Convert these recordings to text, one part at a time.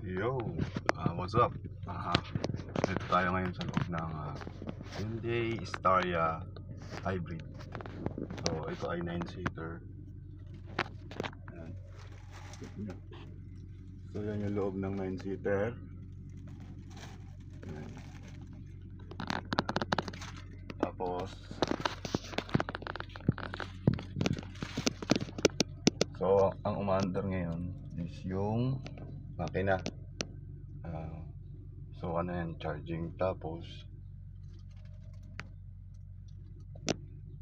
Yo, what's up? Dito tayo ngayon sa loob ng Hyundai Staria Hybrid. So, ito ay 9-seater. Ayan. So, yan yung loob ng 9-seater. Tapos, so, ang umaandar ngayon is yung makina. So ano yan, charging. Tapos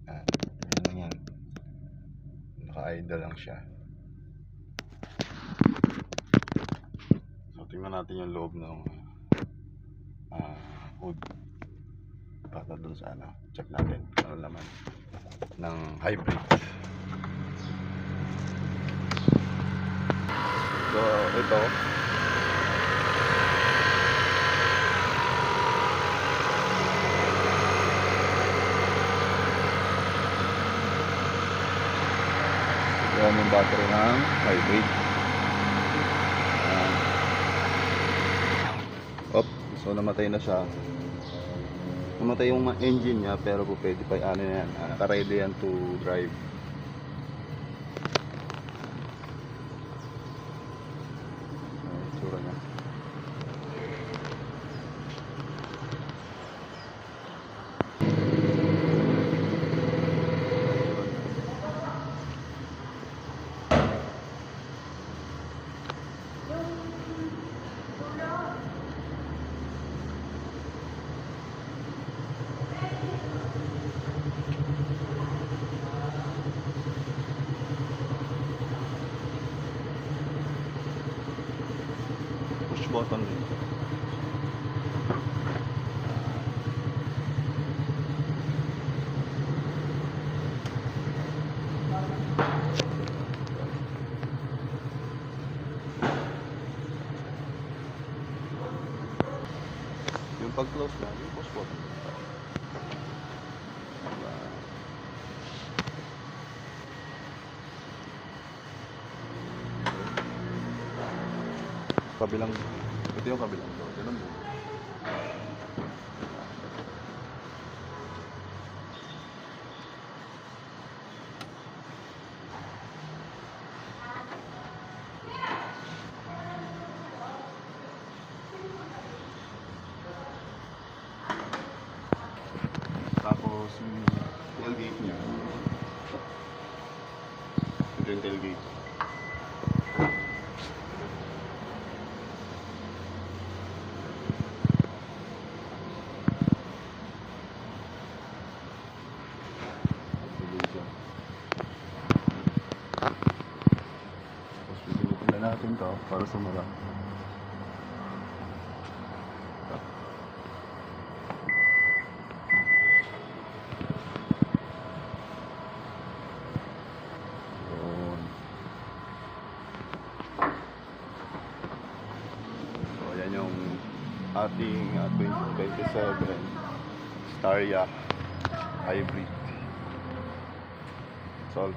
yan lang yan, naka-idle lang siya. So tingnan natin yung loob ng hood para dun sa ano, check natin ano laman ng hybrid. So ito, yan yung battery ng hybrid. So namatay na siya. Namatay yung engine niya, pero po pwede pa ano yan, naka-ready yan to drive. Tsura niya. Push button din. Yung pag-close na, yung push button. Kabilang, ito yung kabilang door, ganun din. Tapos yung tailgate niya, ito yung tailgate. Tapos pipilitin na natin to para sumara. Yung ating 2027 Staria Hybrid. That's all.